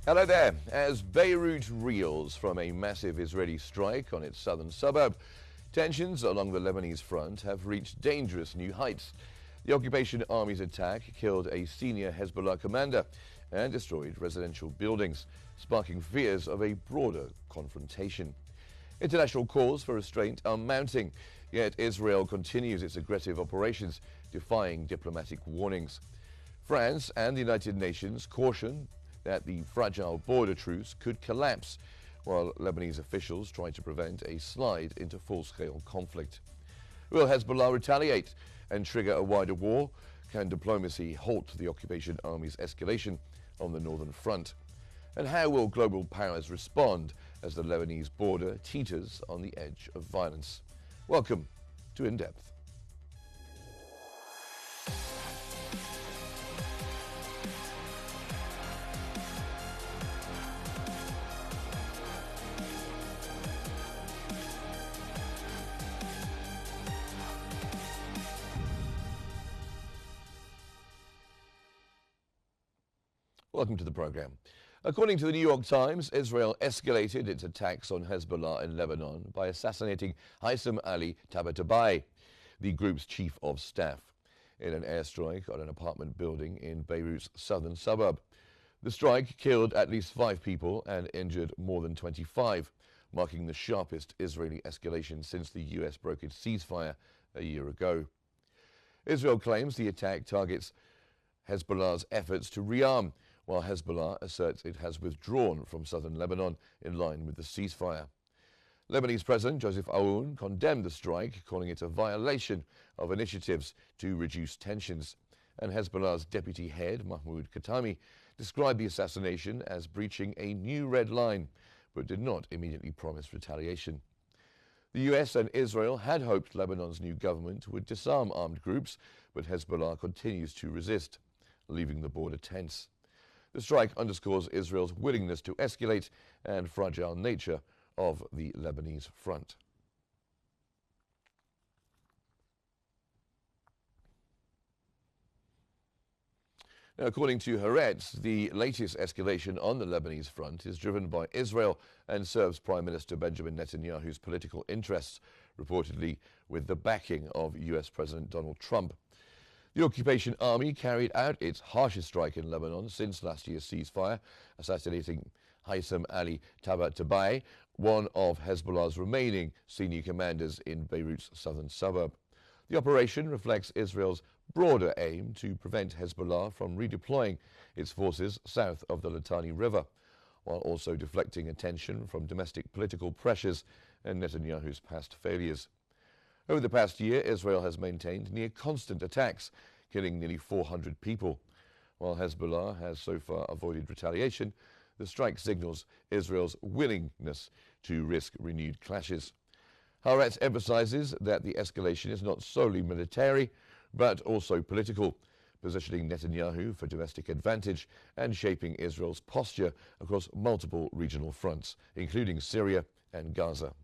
Hello there. As Beirut reels from a massive Israeli strike on its southern suburb, tensions along the Lebanese front have reached dangerous new heights. The occupation army's attack killed a senior Hezbollah commander and destroyed residential buildings, sparking fears of a broader confrontation. International calls for restraint are mounting, yet Israel continues its aggressive operations, defying diplomatic warnings. France and the United Nations caution that the fragile border truce could collapse, while Lebanese officials try to prevent a slide into full-scale conflict. Will Hezbollah retaliate and trigger a wider war? Can diplomacy halt the occupation army's escalation on the northern front? And how will global powers respond as the Lebanese border teeters on the edge of violence? Welcome to In Depth. Welcome to the program. According to the New York Times, Israel escalated its attacks on Hezbollah in Lebanon by assassinating Ali Tabatabai, the group's chief of staff, in an airstrike on an apartment building in Beirut's southern suburb. The strike killed at least 5 people and injured more than 25, marking the sharpest Israeli escalation since the U.S. broke its ceasefire a year ago. Israel claims the attack targets Hezbollah's efforts to rearm, while Hezbollah asserts it has withdrawn from southern Lebanon in line with the ceasefire. Lebanese President Joseph Aoun condemned the strike, calling it a violation of initiatives to reduce tensions. And Hezbollah's deputy head, Mahmoud Khatami, described the assassination as breaching a new red line, but did not immediately promise retaliation. The US and Israel had hoped Lebanon's new government would disarm armed groups, but Hezbollah continues to resist, leaving the border tense. The strike underscores Israel's willingness to escalate and fragile nature of the Lebanese front. Now, according to Haaretz, the latest escalation on the Lebanese front is driven by Israel and serves Prime Minister Benjamin Netanyahu's political interests, reportedly with the backing of US President Donald Trump. The occupation army carried out its harshest strike in Lebanon since last year's ceasefire, assassinating Ali Tabatabai, one of Hezbollah's remaining senior commanders in Beirut's southern suburb. The operation reflects Israel's broader aim to prevent Hezbollah from redeploying its forces south of the Litani River, while also deflecting attention from domestic political pressures and Netanyahu's past failures. Over the past year, Israel has maintained near constant attacks, killing nearly 400 people. While Hezbollah has so far avoided retaliation, the strike signals Israel's willingness to risk renewed clashes. Haaretz emphasizes that the escalation is not solely military, but also political, positioning Netanyahu for domestic advantage and shaping Israel's posture across multiple regional fronts, including Syria and Gaza.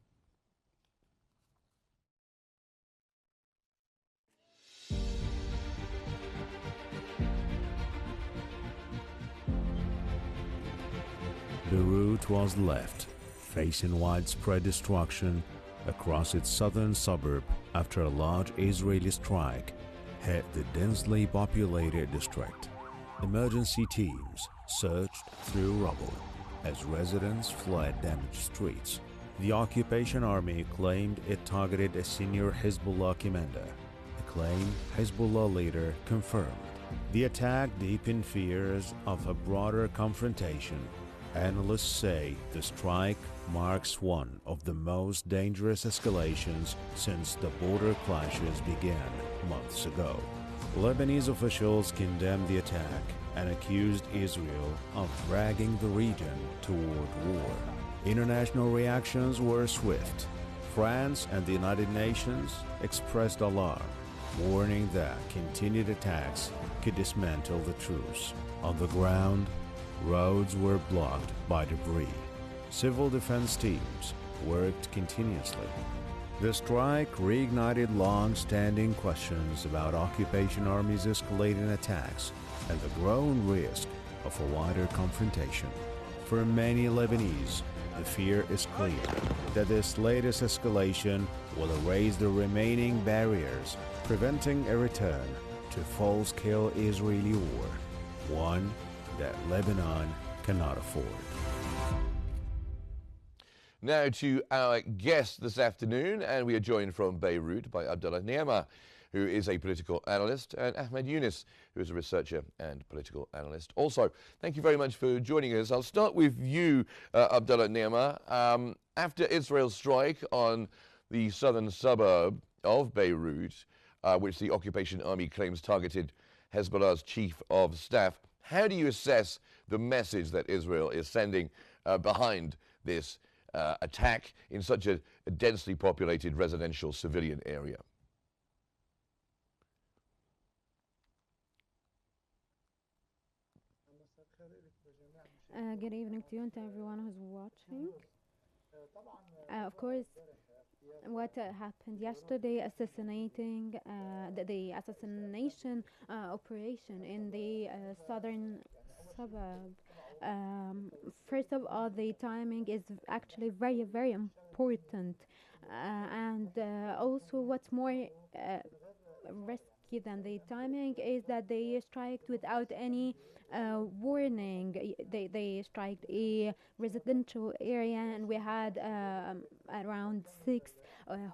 Beirut was left facing widespread destruction across its southern suburb after a large Israeli strike hit the densely populated district. Emergency teams searched through rubble as residents fled damaged streets. The occupation army claimed it targeted a senior Hezbollah commander, a claim Hezbollah later confirmed. The attack deepened fears of a broader confrontation. Analysts say the strike marks one of the most dangerous escalations since the border clashes began months ago. Lebanese officials condemned the attack and accused Israel of dragging the region toward war. International reactions were swift. France and the United Nations expressed alarm, warning that continued attacks could dismantle the truce. On the ground, roads were blocked by debris. Civil defense teams worked continuously. The strike reignited long-standing questions about occupation armies' escalating attacks and the growing risk of a wider confrontation. For many Lebanese, the fear is clear that this latest escalation will erase the remaining barriers, preventing a return to full-scale Israeli war, one that Lebanon cannot afford. Now to our guest this afternoon, and we are joined from Beirut by Abdullah Niama, who is a political analyst, and Ahmed Yunus, who is a researcher and political analyst. Also, thank you very much for joining us. I'll start with you, Abdullah Niama. After Israel's strike on the southern suburb of Beirut, which the occupation army claims targeted Hezbollah's chief of staff, how do you assess the message that Israel is sending behind this attack in such a densely populated residential civilian area? Good evening to you and to everyone who's watching. Of course, what happened yesterday, assassinating the assassination operation in the southern suburb. First of all, the timing is actually very, very important, and also what's more risky than the timing is that they striked without any warning. They striked a residential area, and we had around six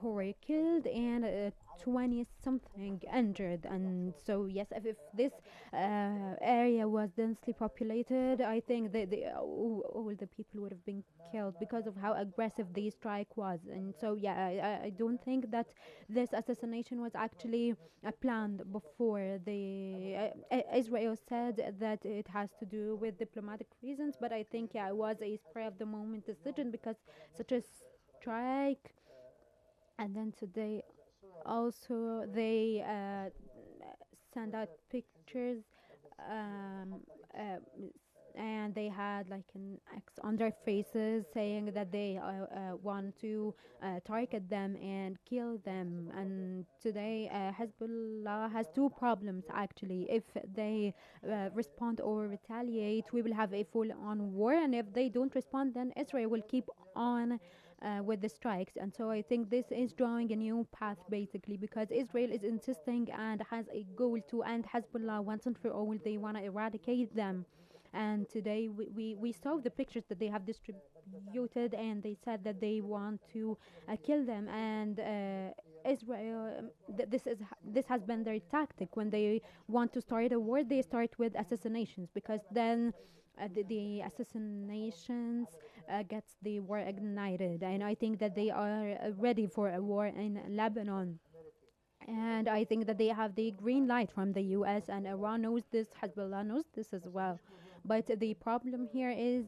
who were killed and 20 something injured. And so yes, if this area was densely populated, I think that all the people would have been killed because of how aggressive the strike was. And so yeah, I don't think that this assassination was actually planned before. The Israel said that it has to do with diplomatic reasons, but I think yeah, it was a spur of the moment decision because such a strike. And then today also they send out pictures, um, uh, and they had like an X on their faces saying that they want to target them and kill them. And today Hezbollah has two problems actually. If they respond or retaliate, we will have a full-on war, and if they don't respond, then Israel will keep on with the strikes. And so I think this is drawing a new path basically, because Israel is insisting and has a goal to end Hezbollah once and for all. They want to eradicate them. And today we saw the pictures that they have distributed, and they said that they want to kill them. And Israel, this has been their tactic. When they want to start a war, they start with assassinations, because then the assassinations gets the war ignited. And I think that they are ready for a war in Lebanon. And I think that they have the green light from the US, and Iran knows this, Hezbollah knows this as well. But the problem here is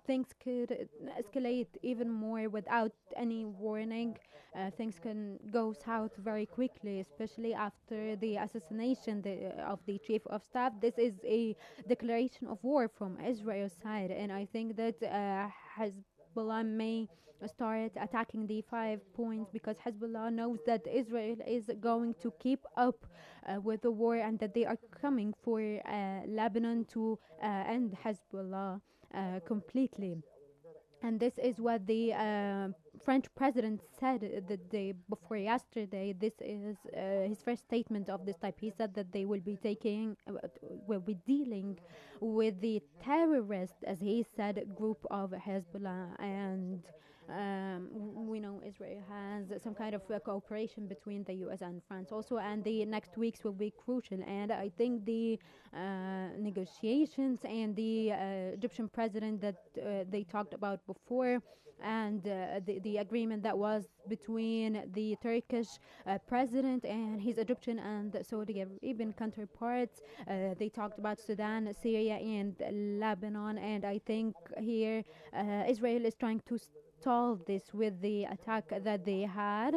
things could escalate even more without any warning. Things can go south very quickly, especially after the assassination of the chief of staff. This is a declaration of war from Israel's side, and I think that Hezbollah may start attacking the 5 points, because Hezbollah knows that Israel is going to keep up with the war, and that they are coming for Lebanon to end Hezbollah completely. And this is what the French president said the day before yesterday. This is his first statement of this type. He said that they will be will be dealing with the terrorist, as he said, group of Hezbollah. And we know Israel has some kind of cooperation between the US and France also, and the next weeks will be crucial. And I think the negotiations and the Egyptian president that they talked about before, and the agreement that was between the Turkish president and his Egyptian and Saudi Arabian counterparts. They talked about Sudan, Syria, and Lebanon. And I think here Israel is trying to solve this with the attack that they had.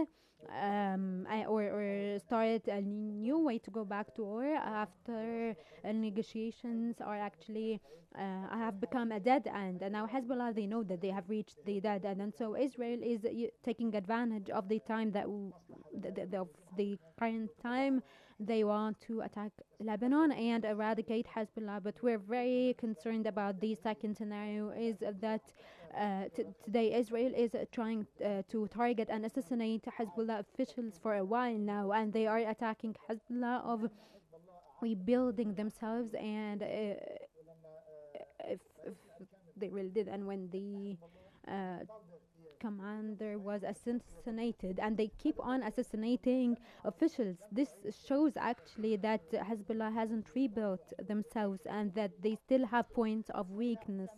or start a new way to go back to war after negotiations are actually have become a dead end. And now Hezbollah, they know that they have reached the dead end, and so Israel is taking advantage of the time that of the current time. They want to attack Lebanon and eradicate Hezbollah, but we're very concerned about the second scenario, is that today Israel is trying to target and assassinate Hezbollah officials for a while now, and they are attacking Hezbollah of rebuilding themselves. And if they really did, and when the uh, commander was assassinated, and they keep on assassinating officials, this shows actually that Hezbollah hasn't rebuilt themselves and that they still have points of weakness.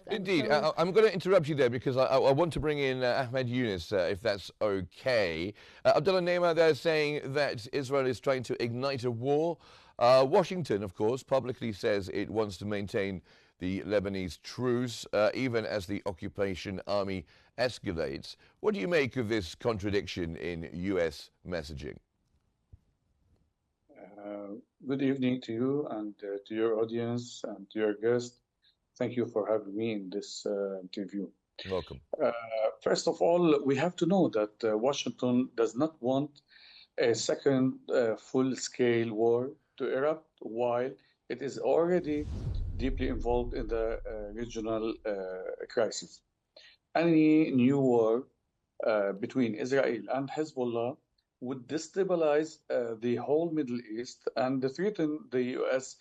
And Indeed. so I'm going to interrupt you there because I want to bring in Ahmed Yunus, if that's okay. Abdullah Neymar there saying that Israel is trying to ignite a war. Washington, of course, publicly says it wants to maintain the Lebanese truce, even as the occupation army escalates. What do you make of this contradiction in U.S. messaging? Good evening to you and to your audience and to your guest. Thank you for having me in this interview. Welcome. First of all, we have to know that Washington does not want a second full-scale war to erupt while it is already deeply involved in the regional crisis. Any new war between Israel and Hezbollah would destabilize the whole Middle East and threaten the U.S.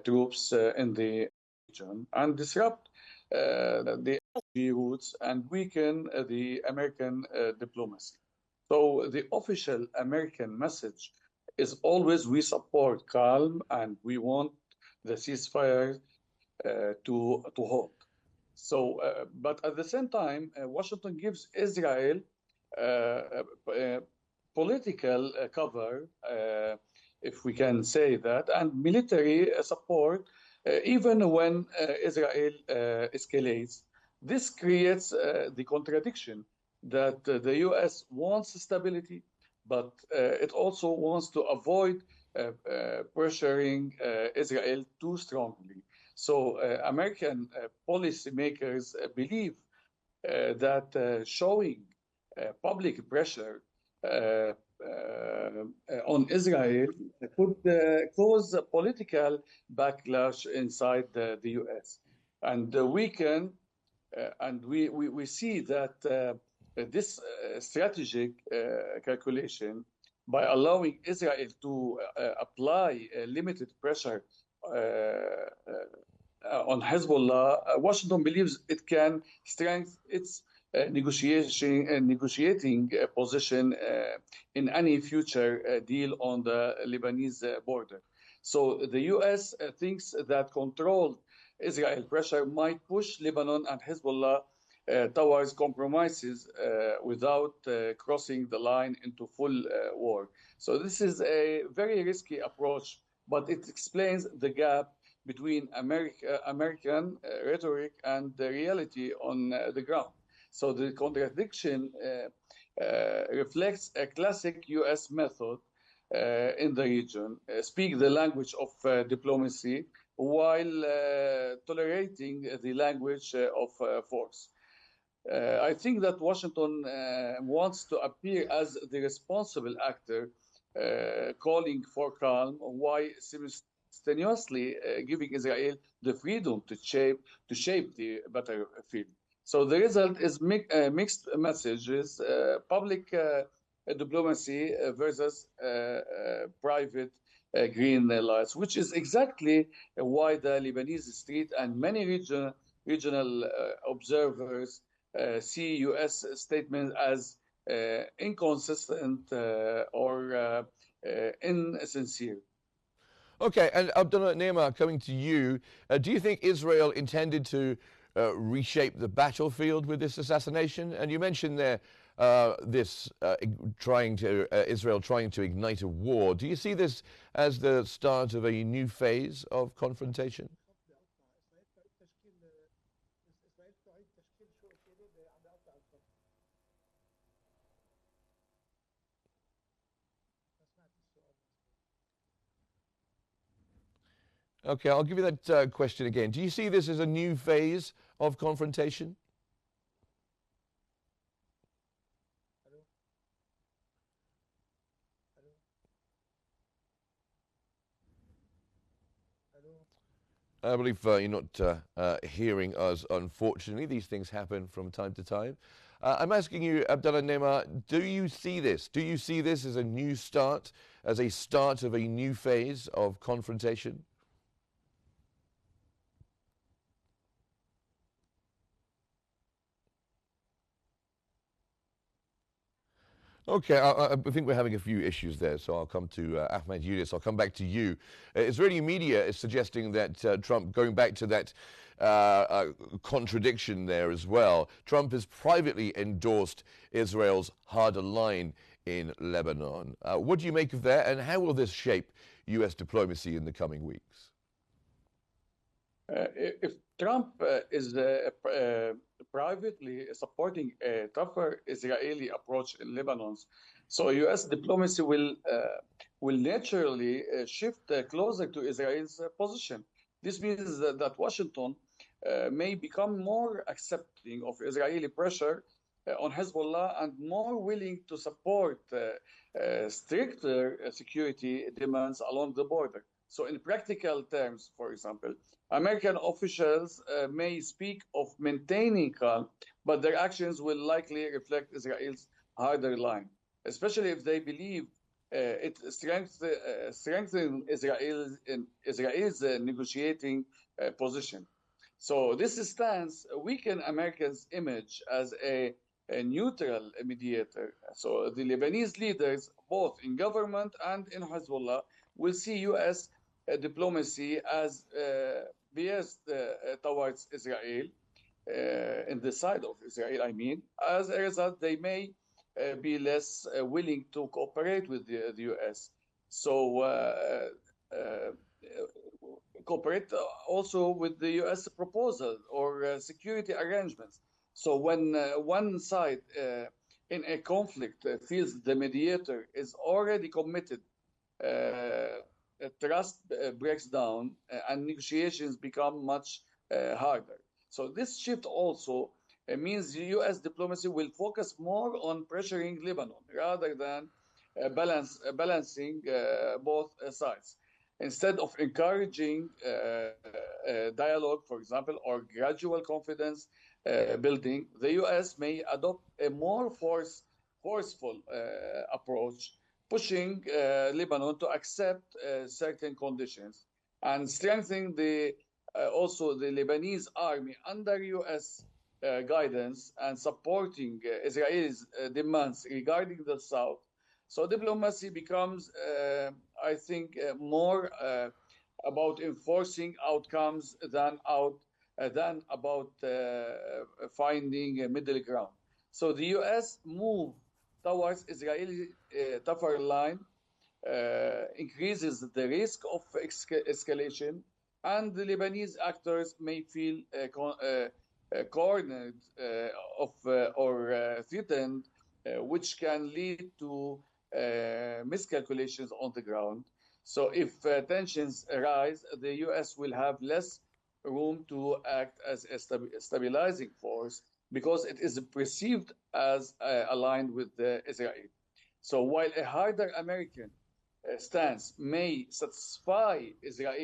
Troops in the region and disrupt the energy routes and weaken the American diplomacy. So the official American message is always we support calm and we want the ceasefire to hold. So, but at the same time, Washington gives Israel political cover, if we can say that, and military support, even when Israel escalates. This creates the contradiction that the U.S. wants stability, but it also wants to avoid pressuring Israel too strongly. So American policymakers believe that showing public pressure on Israel could cause a political backlash inside the U.S. And we see that this strategic calculation, by allowing Israel to apply limited pressure on Hezbollah, Washington believes it can strengthen its negotiating position in any future deal on the Lebanese border. So the U.S. Thinks that controlled Israel pressure might push Lebanon and Hezbollah towards compromises without crossing the line into full war. So this is a very risky approach, but it explains the gap between American rhetoric and the reality on the ground. So the contradiction reflects a classic U.S. method in the region, speak the language of diplomacy while tolerating the language of force. I think that Washington wants to appear as the responsible actor, calling for calm, while simultaneously giving Israel the freedom to shape the battlefield. So the result is mixed messages: public diplomacy versus private green lights, which is exactly why the Lebanese street and many regional observers see U.S. statements as inconsistent or insincere. Okay, and Abdullah Neymar, coming to you, do you think Israel intended to reshape the battlefield with this assassination? And you mentioned there Israel trying to ignite a war. Do you see this as the start of a new phase of confrontation? Okay, I'll give you that question again. Do you see this as a new phase of confrontation? I believe you're not hearing us, unfortunately. These things happen from time to time. I'm asking you, Abdullah Neymar, do you see this? Do you see this as a new start, as a start of a new phase of confrontation? Okay, I think we're having a few issues there, so I'll come to Ahmed Yunus. I'll come back to you. Israeli media is suggesting that Trump, going back to that contradiction there as well, Trump has privately endorsed Israel's harder line in Lebanon. What do you make of that, and how will this shape U.S. diplomacy in the coming weeks? If Trump is privately supporting a tougher Israeli approach in Lebanon, so U.S. diplomacy will naturally shift closer to Israel's position. This means that Washington may become more accepting of Israeli pressure on Hezbollah and more willing to support stricter security demands along the border. So in practical terms, for example, American officials may speak of maintaining calm, but their actions will likely reflect Israel's harder line, especially if they believe it strengthens Israel's negotiating position. So this stance weakens America's image as a neutral mediator. So the Lebanese leaders, both in government and in Hezbollah, will see U.S. Diplomacy as biased towards Israel, in the side of Israel, I mean. As a result, they may be less willing to cooperate with the U.S. So cooperate also with the U.S. proposal or security arrangements. So when one side in a conflict feels the mediator is already committed, trust breaks down and negotiations become much harder. So this shift also means the U.S. diplomacy will focus more on pressuring Lebanon rather than balancing both sides. Instead of encouraging dialogue, for example, or gradual confidence building, the U.S. may adopt a more forceful approach, pushing Lebanon to accept certain conditions and strengthening also the Lebanese army under U.S. Guidance and supporting Israel's demands regarding the south. So diplomacy becomes, I think, more about enforcing outcomes than about finding a middle ground. So the U.S. move towards Israeli tougher line increases the risk of escalation, and the Lebanese actors may feel cornered or threatened, which can lead to miscalculations on the ground. So if tensions arise, the U.S. will have less room to act as a stabilizing force because it is perceived as aligned with Israel. So while a harder American stance may satisfy Israel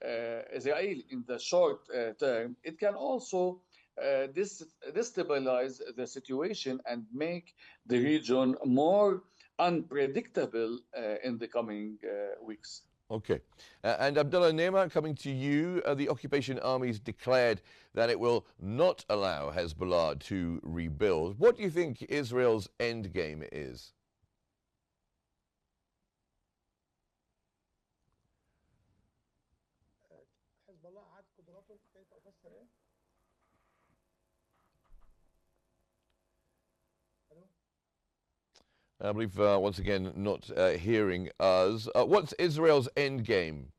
in the short term, it can also destabilize the situation and make the region more unpredictable in the coming weeks. Okay. And Abdullah Neymar, coming to you, the occupation armies declared that it will not allow Hezbollah to rebuild. What do you think Israel's end game is? I believe, once again, not hearing us. What's Israel's end game?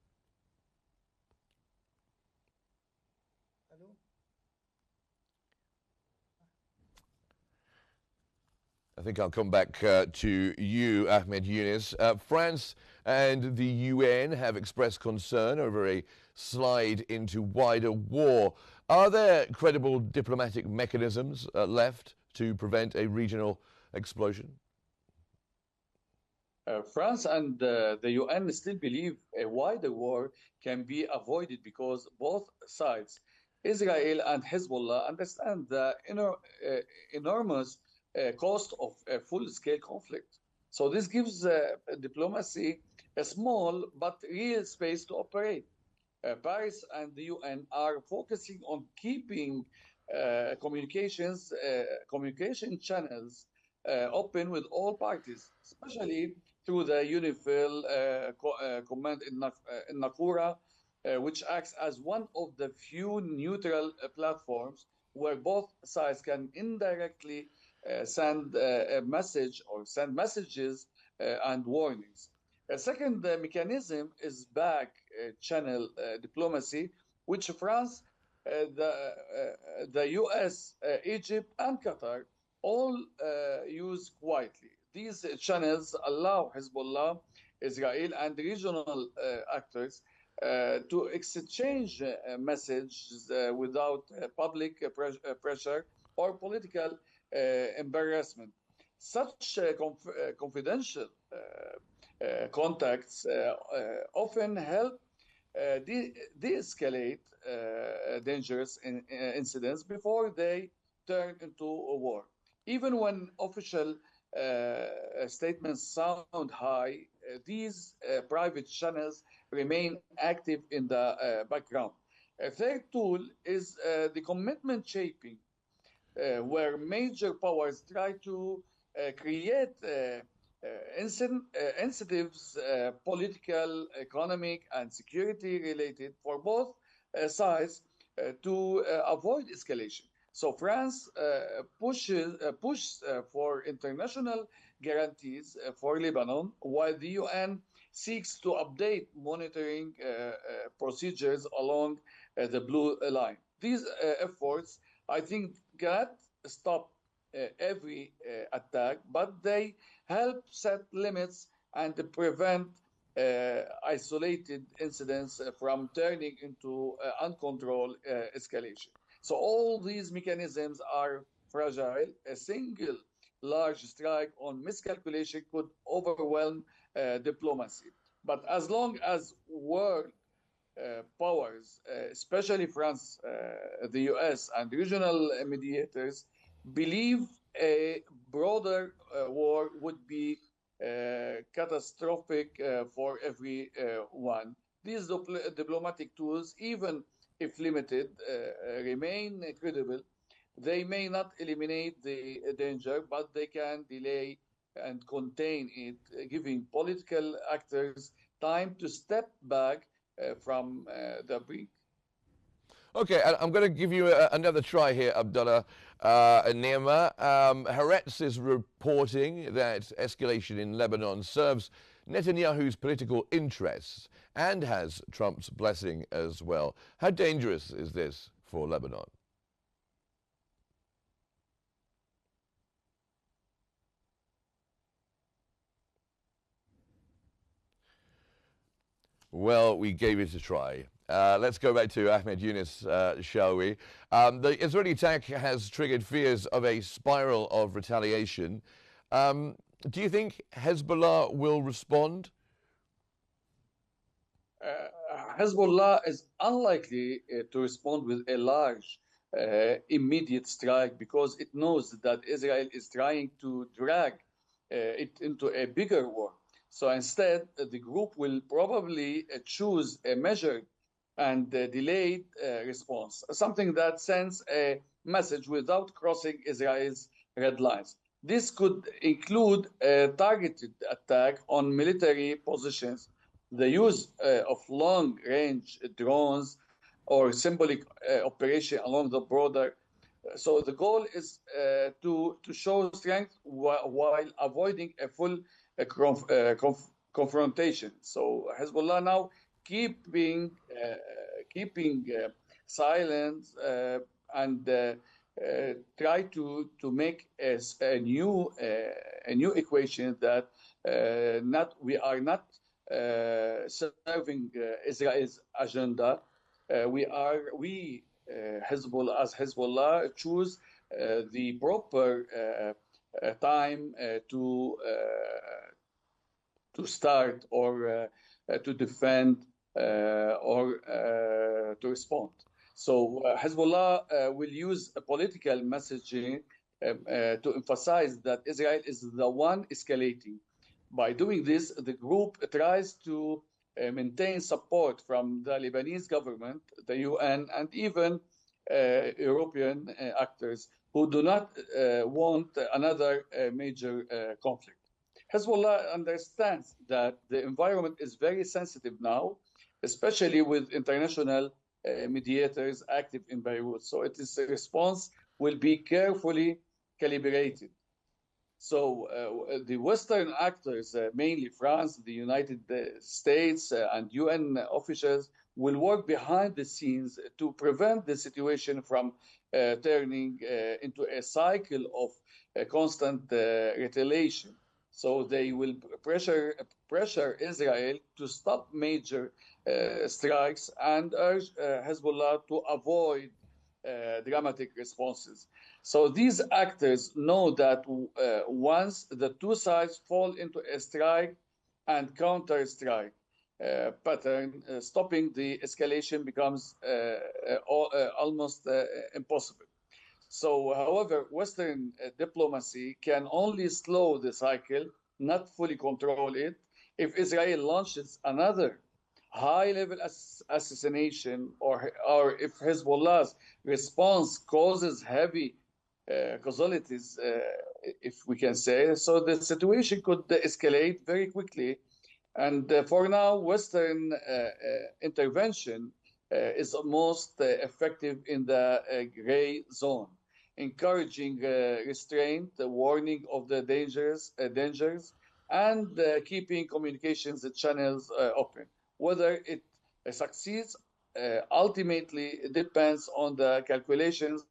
I think I'll come back to you, Ahmed Yunus. France and the UN have expressed concern over a slide into wider war. Are there credible diplomatic mechanisms left to prevent a regional explosion? France and the UN still believe a wider war can be avoided because both sides, Israel and Hezbollah, understand the enormous cost of a full scale conflict. So, this gives diplomacy a small but real space to operate. Paris and the UN are focusing on keeping communication channels open with all parties, especially through the UNIFIL command in Nakura, which acts as one of the few neutral platforms where both sides can indirectly send a message or send messages and warnings. A second mechanism is back channel diplomacy, which France, the US, Egypt, and Qatar all use quietly. These channels allow Hezbollah, Israel, and regional actors to exchange messages without public pressure or political embarrassment. Such confidential contacts often help de-escalate dangerous incidents before they turn into a war. Even when official statements sound high, these private channels remain active in the background. A third tool is the commitment shaping, where major powers try to create incentives, political, economic, and security related for both sides to avoid escalation. So France pushes for international guarantees for Lebanon, while the UN seeks to update monitoring procedures along the blue line. These efforts, I think, cannot stop every attack, but they help set limits and prevent isolated incidents from turning into uncontrolled escalation. So all these mechanisms are fragile. A single large strike on miscalculation could overwhelm diplomacy. But as long as world powers, especially France, the US, and regional mediators, believe a broader war would be catastrophic for everyone. These diplomatic tools, even if limited, remain credible. They may not eliminate the danger, but they can delay and contain it, giving political actors time to step back from the brink. Okay, I'm going to give you another try here, Abdullah Nima. Haaretz is reporting that escalation in Lebanon serves Netanyahu's political interests and has Trump's blessing as well. How dangerous is this for Lebanon? Well, we gave it a try. Let's go back to Ahmed Yunus, shall we? The Israeli attack has triggered fears of a spiral of retaliation. Do you think Hezbollah will respond? Hezbollah is unlikely to respond with a large immediate strike because it knows that Israel is trying to drag it into a bigger war. So instead, the group will probably choose a measured and delayed response, something that sends a message without crossing Israel's red lines. This could include a targeted attack on military positions, the use of long-range drones, or symbolic operation along the border. So the goal is to show strength while avoiding a full confrontation. So Hezbollah now keeping silent and try to make a new equation that we are not serving Israel's agenda. Hezbollah, as Hezbollah, choose the proper time to start or to defend or to respond. So Hezbollah will use a political messaging to emphasize that Israel is the one escalating. By doing this, the group tries to maintain support from the Lebanese government, the UN, and even European actors who do not want another major conflict. Hezbollah understands that the environment is very sensitive now, especially with international mediators active in Beirut. So its response will be carefully calibrated. So the Western actors, mainly France, the United States, and UN officials, will work behind the scenes to prevent the situation from turning into a cycle of constant retaliation. So they will pressure Israel to stop major strikes and urge Hezbollah to avoid dramatic responses. So these actors know that once the two sides fall into a strike and counter-strike pattern, stopping the escalation becomes almost impossible. So, however, Western diplomacy can only slow the cycle, not fully control it. If Israel launches another high-level assassination, or if Hezbollah's response causes heavy casualties, if we can say, so the situation could escalate very quickly. And for now, Western intervention is most effective in the gray zone, encouraging restraint, warning of the dangers, and keeping communications channels open. Whether it succeeds ultimately depends on the calculations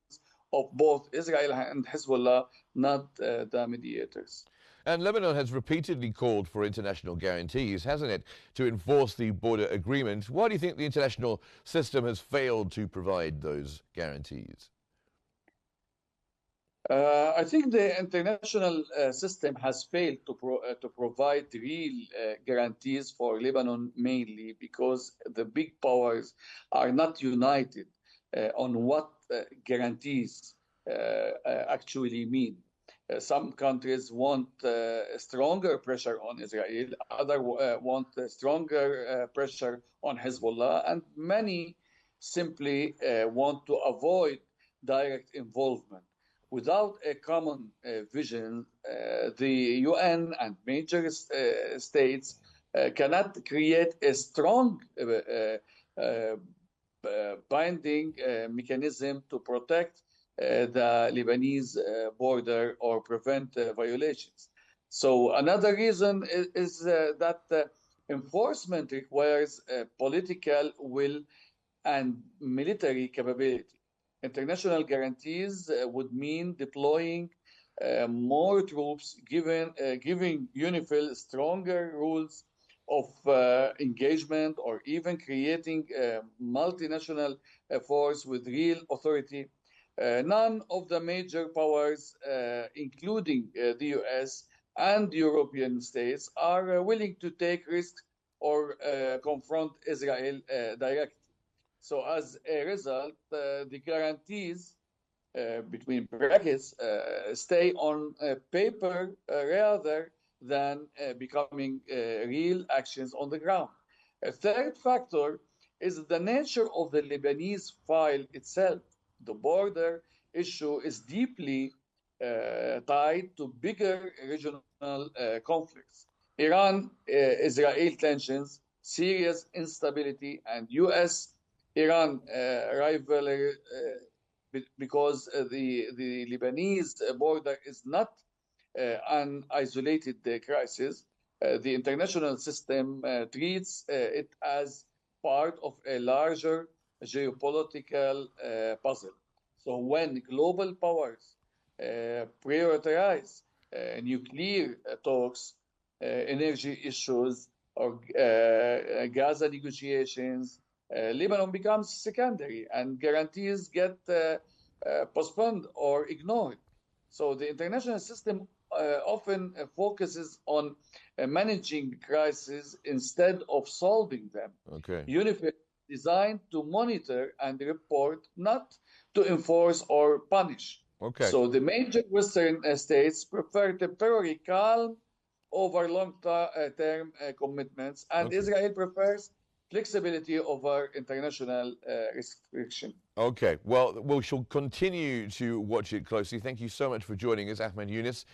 of both Israel and Hezbollah, not the mediators. And Lebanon has repeatedly called for international guarantees, hasn't it, to enforce the border agreement. Why do you think the international system has failed to provide those guarantees? I think the international system has failed to provide real guarantees for Lebanon, mainly because the big powers are not united on what guarantees actually mean. Some countries want stronger pressure on Israel, others want stronger pressure on Hezbollah, and many simply want to avoid direct involvement. Without a common vision, the UN and major states cannot create a strong binding mechanism to protect the Lebanese border or prevent violations. So another reason is that enforcement requires political will and military capability. International guarantees would mean deploying more troops, giving UNIFIL stronger rules of engagement, or even creating a multinational force with real authority. None of the major powers, including the US and European states, are willing to take risks or confront Israel directly. So as a result, the guarantees, between brackets, stay on paper rather than becoming real actions on the ground. A third factor is the nature of the Lebanese file itself. The border issue is deeply tied to bigger regional conflicts. Iran-Israel tensions, Syria's instability, and US-Iran rivalry, because the Lebanese border is not an isolated crisis. The international system treats it as part of a larger geopolitical puzzle. So when global powers prioritize nuclear talks, energy issues, or Gaza negotiations, Lebanon becomes secondary and guarantees get postponed or ignored. So the international system often focuses on managing crises instead of solving them. Okay. UNIFIL is designed to monitor and report, not to enforce or punish. Okay. So the major Western states prefer temporary calm over long-term commitments, and Okay. Israel prefers flexibility over international restriction. Okay, well, we shall continue to watch it closely. Thank you so much for joining us, Ahmed Yunus,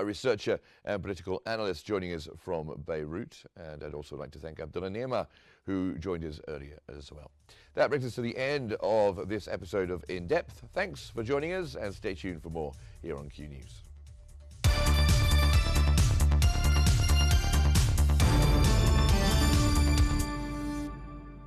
researcher and political analyst, joining us from Beirut. And I'd also like to thank Abdullah Niema, who joined us earlier as well. That brings us to the end of this episode of In Depth. Thanks for joining us, and stay tuned for more here on Q News.